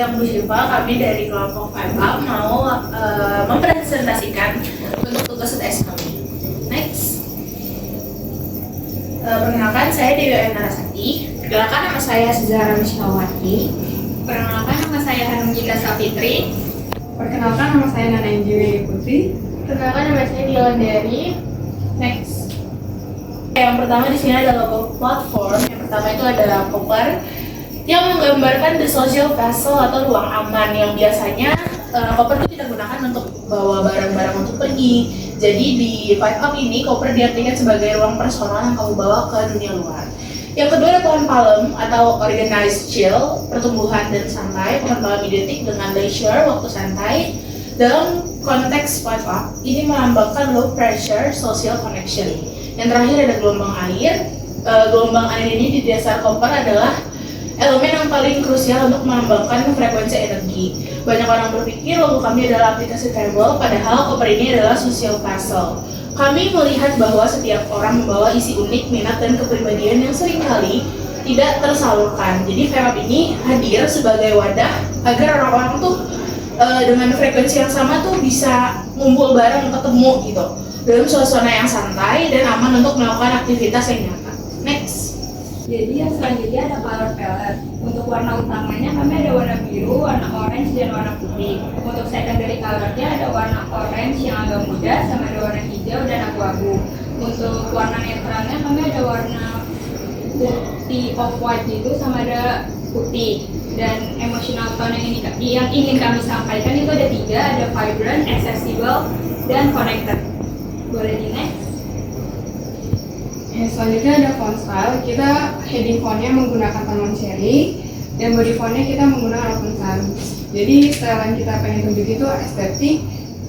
aku Bu Syifa, kami dari kelompok 5 mau mempresentasikan untuk tugas UTS kami. Next. Perkenalkan, saya Dewi Ayu Narasati. Perkenalkan, nama saya Zahra Misyawati. Perkenalkan, nama saya Hanum Gita Sapitri. Perkenalkan, nama saya Nana Injiwi Putri. Perkenalkan, nama saya Dilandari. Next. Yang pertama di sini ada logo platform. Yang pertama itu ada koper yang menggambarkan the social vessel atau ruang aman yang biasanya koper itu kita gunakan untuk bawa barang-barang untuk pergi. Jadi di 5up ini koper diartikan sebagai ruang personal yang kamu bawa ke dunia luar. Yang kedua ada pohon palem atau organized chill, pertumbuhan dan santai. Pohon palem identik dengan leisure, waktu santai. Dalam konteks 5up, ini melambangkan low pressure social connection. Yang terakhir ada gelombang air. Gelombang air ini di dasar koper adalah elemen yang paling krusial untuk melambangkan frekuensi energi. Banyak orang berpikir logo kami adalah aplikasi travel, padahal koper ini adalah social vessel. Kami melihat bahwa setiap orang membawa isi unik, minat, dan kepribadian yang seringkali tidak tersalurkan. Jadi 5up ini hadir sebagai wadah agar orang-orang tuh dengan frekuensi yang sama tuh bisa ngumpul bareng, ketemu gitu dalam suasana yang santai dan aman untuk melakukan aktivitas yang nyata. Next. Jadi yang selanjutnya ada color palette. Untuk warna utamanya kami ada warna biru, warna orange, dan warna putih. Untuk secondary colornya ada warna orange yang agak muda, sama ada warna hijau dan abu-abu. Untuk warna netralnya kami ada warna putih off-white gitu, sama ada putih. Dan emotional tone yang ingin kami sampaikan itu ada 3, ada vibrant, accessible, dan connected. Boleh di next? Selanjutnya ada font style. Kita heading fontnya menggunakan Common Cherry dan body fontnya kita menggunakan Open Sans. Jadi style yang kita pengen tunjuk itu estetik,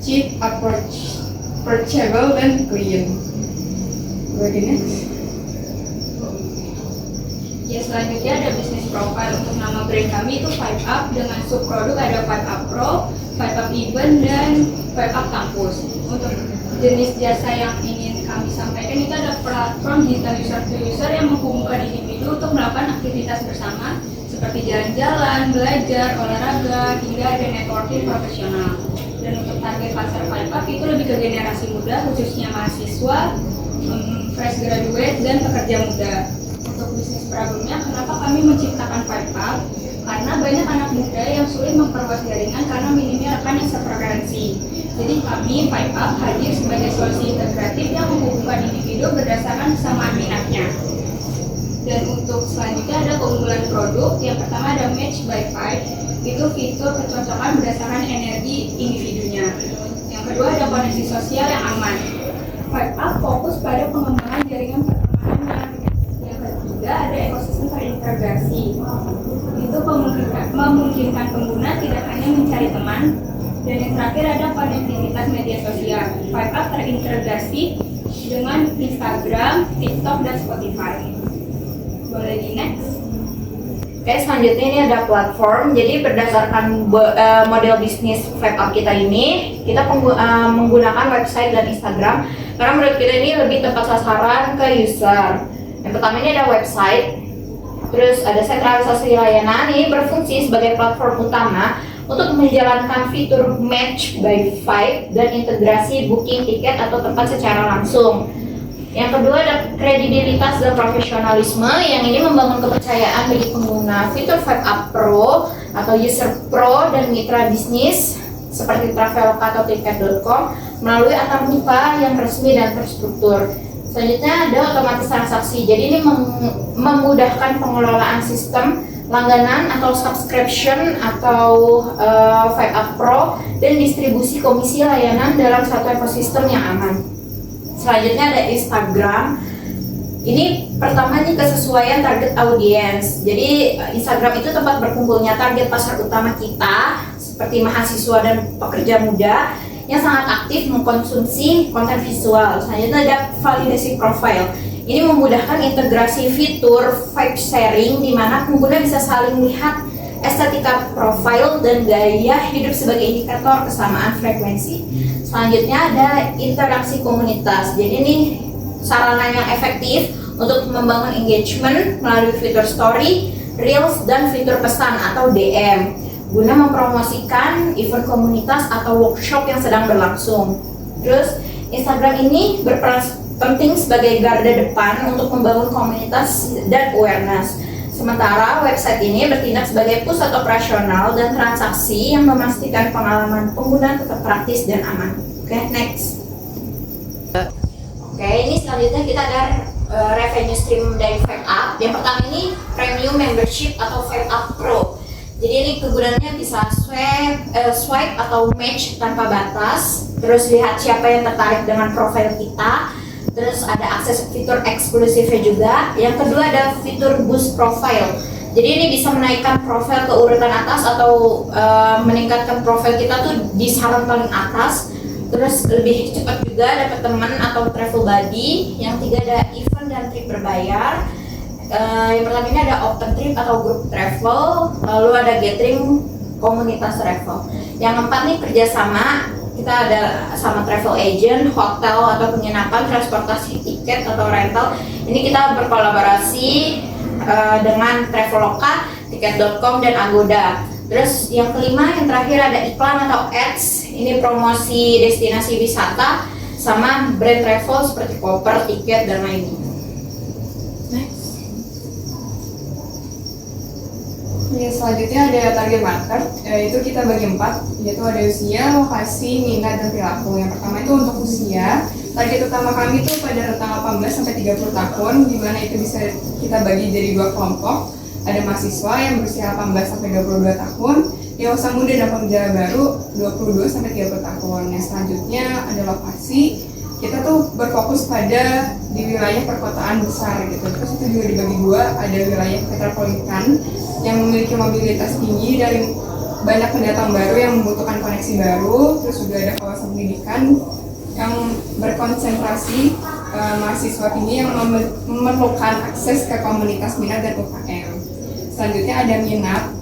cheap, approachable, dan clean. Boleh di next? Ya, selanjutnya ada business profile. Untuk nama brand kami itu 5up dengan subproduk ada 5up Pro, 5up Event, dan 5up Campus. Untuk jenis jasa yang ingin kami sampaikan itu ada platform digital user to user yang menghubungkan individu untuk melakukan aktivitas bersama seperti jalan-jalan, belajar, olahraga, hingga ada networking profesional. Dan untuk target pasar 5up itu lebih ke generasi muda, khususnya mahasiswa, fresh graduate, dan pekerja muda. Untuk bisnis problemnya, kenapa kami menciptakan 5up? Karena banyak anak muda yang sulit memperluas jaringan karena minimnya rekan yang sefrekuensi. Jadi kami 5up hadir sebagai solusi integratif yang menghubungkan individu berdasarkan kesamaan minatnya. Dan untuk selanjutnya ada keunggulan produk. Yang pertama ada Match by 5, itu fitur kecocokan berdasarkan energi individunya. Yang kedua ada koneksi sosial yang aman. 5up fokus pada pengembangan jaringan pertemanan. Yang ketiga ada ekosistem terintegrasi. Itu memungkinkan pengguna tidak hanya mencari teman. Dan yang terakhir ada konektivitas media sosial. 5up terintegrasi dengan Instagram, TikTok, dan Spotify. Boleh di next? Oke, selanjutnya ini ada platform. Jadi berdasarkan model bisnis 5up kita ini, kita menggunakan website dan Instagram karena menurut kita ini lebih tepat sasaran ke user. Yang pertama ini ada website, terus ada sentralisasi layanan. Ini berfungsi sebagai platform utama untuk menjalankan fitur Match by 5 dan integrasi booking tiket atau tempat secara langsung. Yang kedua ada kredibilitas dan profesionalisme, yang ini membangun kepercayaan bagi pengguna. Fitur 5up Pro atau User Pro dan mitra bisnis seperti Traveloka atau Tiket.com melalui antar muka yang resmi dan terstruktur. Selanjutnya ada otomatis transaksi. Jadi ini memudahkan pengelolaan sistem langganan atau subscription atau 5up Pro dan distribusi komisi layanan dalam satu ekosistem yang aman. Selanjutnya ada Instagram. Ini pertama nih kesesuaian target audience. Jadi Instagram itu tempat berkumpulnya target pasar utama kita seperti mahasiswa dan pekerja muda yang sangat aktif mengkonsumsi konten visual. Selanjutnya ada validasi profile. Ini memudahkan integrasi fitur vibe sharing di mana pengguna bisa saling melihat estetika profil dan gaya hidup sebagai indikator kesamaan frekuensi. Selanjutnya ada interaksi komunitas. Jadi ini sarana yang efektif untuk membangun engagement melalui fitur story, reels, dan fitur pesan atau DM. guna mempromosikan event komunitas atau workshop yang sedang berlangsung. Terus Instagram ini berperan penting sebagai garda depan untuk membangun komunitas dan awareness. Sementara website ini bertindak sebagai pusat operasional dan transaksi yang memastikan pengalaman pengguna tetap praktis dan aman. Oke, next. Oke, ini selanjutnya kita ada revenue stream dari FapeUp. Yang pertama ini premium membership atau FapeUp Pro. Jadi ini kegunaannya bisa swipe atau match tanpa batas. Terus lihat siapa yang tertarik dengan profil kita. Terus ada akses fitur eksklusifnya juga. Yang kedua ada fitur boost profile. Jadi ini bisa menaikkan profil ke urutan atas atau meningkatkan profil kita tuh di salon paling atas. Terus lebih cepat juga dapat teman atau travel buddy. Yang tiga ada event dan trip berbayar. Yang pertama ini ada open trip atau group travel. Lalu ada gathering komunitas travel. Yang keempat nih kerjasama. Kita ada sama travel agent, hotel atau penginapan, transportasi tiket atau rental. Ini kita berkolaborasi dengan Traveloka, Tiket.com dan Agoda. Terus yang kelima, yang terakhir ada iklan atau ads. Ini promosi destinasi wisata sama brand travel seperti koper, tiket dan lainnya. Next. Ya, selanjutnya ada target market, itu kita bagi 4, yaitu ada usia, lokasi, minat, dan perilaku. Yang pertama itu untuk usia, target utama kami itu pada rentang 18 sampai 30 tahun, di mana itu bisa kita bagi jadi 2 kelompok. Ada mahasiswa yang berusia 18 sampai 22 tahun, dewasa muda dan pekerja baru 22 sampai 30 tahun. Yang selanjutnya ada lokasi, kita tuh berfokus pada di wilayah perkotaan besar gitu. Terus itu juga dibagi 2, ada wilayah metropolitan yang memiliki mobilitas tinggi dari banyak pendatang baru yang membutuhkan koneksi baru. Terus juga ada kawasan pendidikan yang berkonsentrasi mahasiswa tinggi yang memerlukan akses ke komunitas minat dan UKM. Selanjutnya ada minat,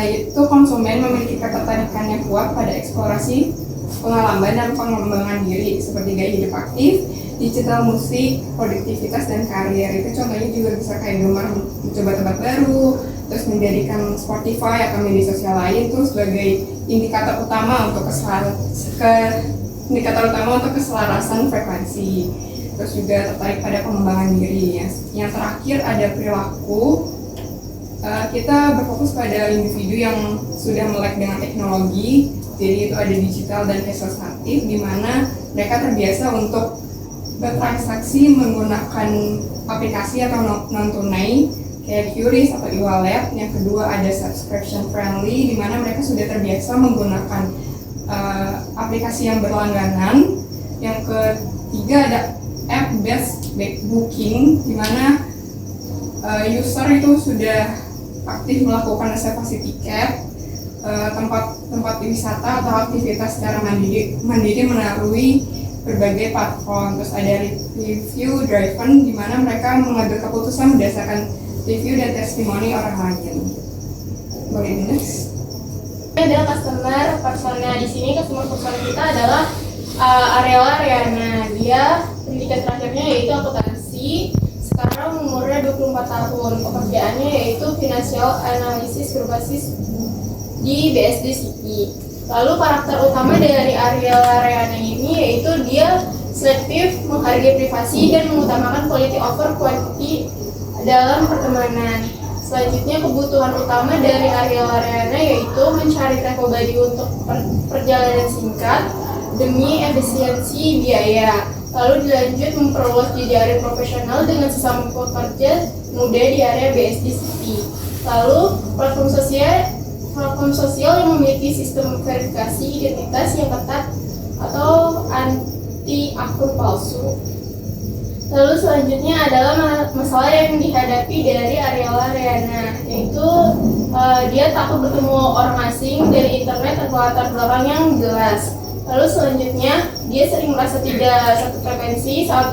yaitu konsumen memiliki ketertarikan yang kuat pada eksplorasi, pengalaman dan pengembangan diri seperti gaya hidup aktif, digital musik, produktivitas dan karir. Itu contohnya juga bisa kayak gemar mencoba tempat baru, terus menjadikan Spotify atau media sosial lain itu sebagai indikator utama untuk keselarasan frekuensi. Terus juga tertarik pada pengembangan diri. Yang terakhir ada perilaku. Kita berfokus pada individu yang sudah melek dengan teknologi. Jadi itu ada digital dan cashless native, di mana mereka terbiasa untuk bertransaksi menggunakan aplikasi atau non-tunai kayak QRIS atau e-wallet. Yang kedua ada subscription friendly, di mana mereka sudah terbiasa menggunakan aplikasi yang berlangganan. Yang ketiga ada app based booking, di mana user itu sudah aktif melakukan reservasi tiket, tempat wisata atau aktivitas secara mandiri melalui berbagai platform. Terus ada review driven, di mana mereka mengambil keputusan berdasarkan review dan testimoni orang lain. Boleh next. Ini adalah customer persona. Di sini customer persona kita adalah Ariela Riana. Dia pendidikan terakhirnya yaitu akuntansi. Sekarang umurnya 24 tahun. Pekerjaannya yaitu financial analysis berbasis di BSD City. Lalu karakter utama dari Ariela Riana ini yaitu dia selektif, menghargai privasi, dan mengutamakan quality over quantity dalam pertemanan. Selanjutnya kebutuhan utama dari Ariela Riana yaitu mencari travel buddy untuk perjalanan singkat demi efisiensi biaya. Lalu dilanjut memperluas jejaring profesional dengan sesama pekerja muda di area BSD City. Lalu platform sosial yang memiliki sistem verifikasi identitas yang ketat atau anti akun palsu. Lalu selanjutnya adalah masalah yang dihadapi dari Ariela Riana, yaitu dia takut bertemu orang asing dari internet atau latar belakang yang jelas. Lalu selanjutnya dia sering merasa tidak satu frekuensi saat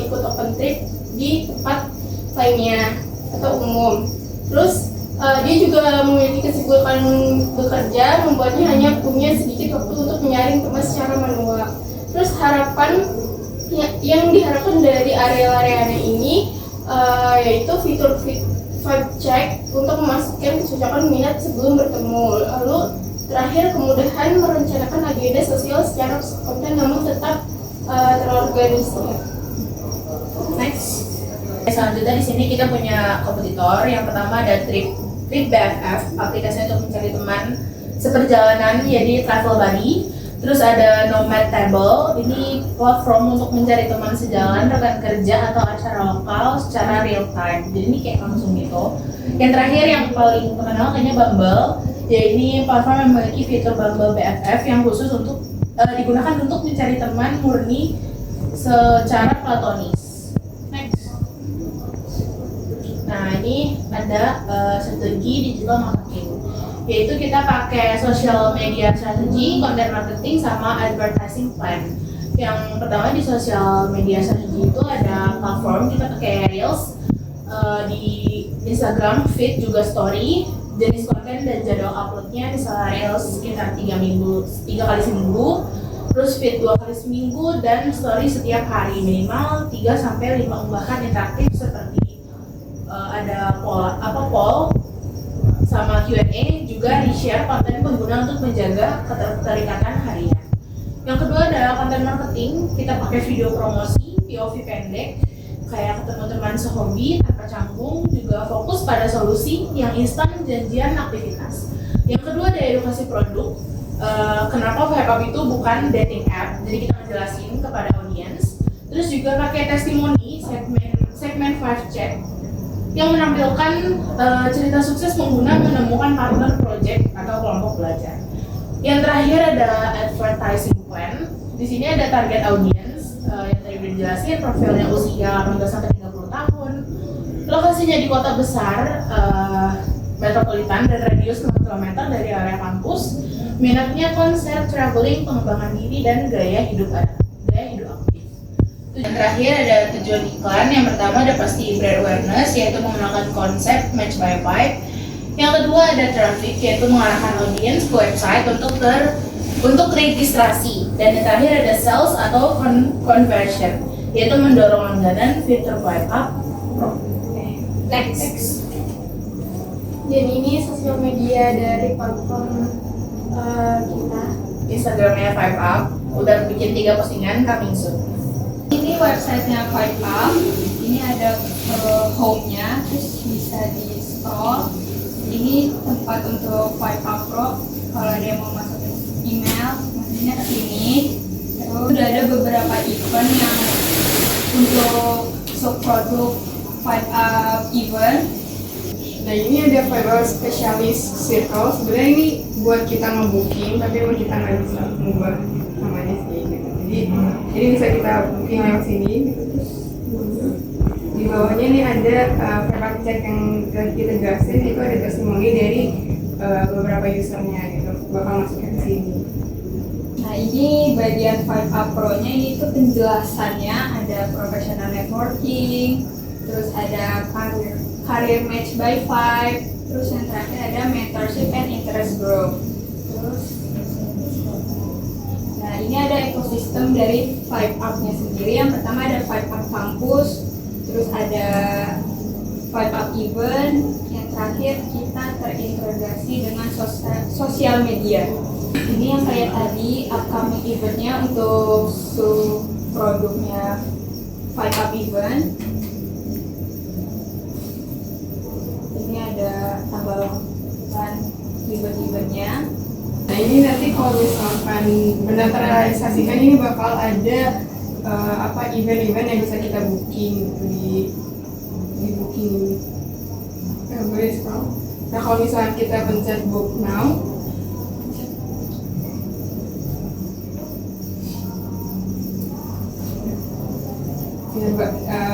ikut open trip di tempat lainnya atau umum. Terus dia juga memiliki kesibukan bekerja, membuatnya hanya punya sedikit waktu untuk menyaring teman secara manual. Terus harapan yang diharapkan dari Ariela Riana ini yaitu vibe check untuk memastikan kecocokan minat sebelum bertemu. Lalu terakhir, kemudahan merencanakan agenda sosial secara konten namun tetap terorganisir. Next. Selanjutnya di sini kita punya kompetitor. Yang pertama ada Trip BFF, aplikasi untuk mencari teman seperjalanan, jadi travel buddy. Terus ada Nomad Table, ini platform untuk mencari teman sejalan, rekan kerja atau acara lokal secara real time. Jadi ini kayak langsung gitu. Yang terakhir yang paling terkenal kayaknya Bumble. Ya ini platform yang memiliki fitur Bumble BFF yang khusus untuk digunakan untuk mencari teman murni secara platonis. Next. Nah ini ada strategi digital marketing, yaitu kita pakai social media strategi, content marketing, sama advertising plan. Yang pertama di social media strategi itu ada platform, kita pakai Reels, di Instagram, feed juga story, jenis konten dan jadwal uploadnya misalnya Reels sekitar 3 kali seminggu, terus feed 2 kali seminggu, dan story setiap hari minimal 3-5 unggahan interaktif seperti ada poll sama Q&A, juga di-share konten pengguna untuk menjaga keterikatan harian. Yang kedua adalah konten marketing, kita pakai video promosi, POV pendek, kayak ketemu teman sehobi tanpa canggung, juga fokus pada solusi yang instan, janjian, aktivitas. Yang kedua ada edukasi produk, kenapa Vibe Up itu bukan dating app, jadi kita ngejelasin kepada audiens. Terus juga pakai testimoni, segmen 5 chat, yang menampilkan cerita sukses pengguna menemukan partner project atau kelompok belajar. Yang terakhir ada advertising plan. Di sini ada target audience yang tadi udah dijelasin, profilnya usia 18-30 tahun, lokasinya di kota besar, metropolitan dan radius 6 km dari area kampus, minatnya konser, traveling, pengembangan diri, dan gaya hidup aktif. Yang terakhir ada tujuan iklan. Yang pertama ada pasti brand awareness, yaitu mengenalkan konsep match by vibe. Yang kedua ada traffic, yaitu mengarahkan audiens ke website untuk registrasi. Dan yang terakhir ada sales atau conversion, yaitu mendorong langganan fitur Vibe Up Pro. Next. Dan ini sosial media dari platform kita. Instagramnya Vibe Up, udah bikin 3 postingan, coming soon. Ini websitenya Vibe Up. Ini ada home-nya, terus bisa di scroll. Ini tempat untuk Vibe Up Pro. Kalau dia mau masukin email, masukinnya ke sini. Terus udah ada beberapa event yang untuk subproduk Vibe Up event. Nah ini ada Vibe Up Specialist Circle. Sebenarnya ini buat kita nge-booking, tapi emang kita nggak bisa mengubah namanya sih gitu. Jadi bisa kita booking lewat sini gitu. Terus di bawahnya ini ada Vibe Up Chat yang kita jelasin, itu ada testimoni dari beberapa usernya gitu, bakal masukin ke sini. Nah ini bagian Vibe Up Pro-nya, ini tuh penjelasannya, ada professional networking, terus ada career match by Vibe, terus yang terakhir ada mentorship and interest group. Terus nah ini ada ekosistem dari Vibe Up-nya sendiri. Yang pertama ada Vibe Up Campus, terus ada Vibe Up Event, yang terakhir kita terintegrasi dengan sosial media. Ini yang kayak tadi upcoming eventnya untuk produknya Vibe Up Event. Ini ada tanggal dan event-eventnya. Nah ini nanti kalau misalkan benar terrealisasikan, ini bakal ada event-event yang bisa kita booking gitu, di booking ini. Boleh scroll. Nah kalau misalkan kita pencet book now,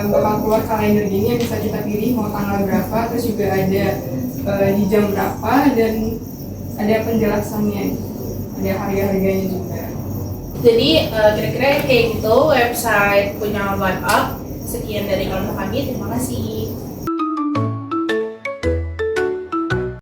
bakal keluar kalender gini yang bisa kita pilih mau tanggal berapa, terus juga ada di jam berapa, dan ada penjelasannya, ada harga-harganya juga. Jadi kira-kira kayak gitu website punya Vibe Up. Sekian dari kelompok kami, terima kasih.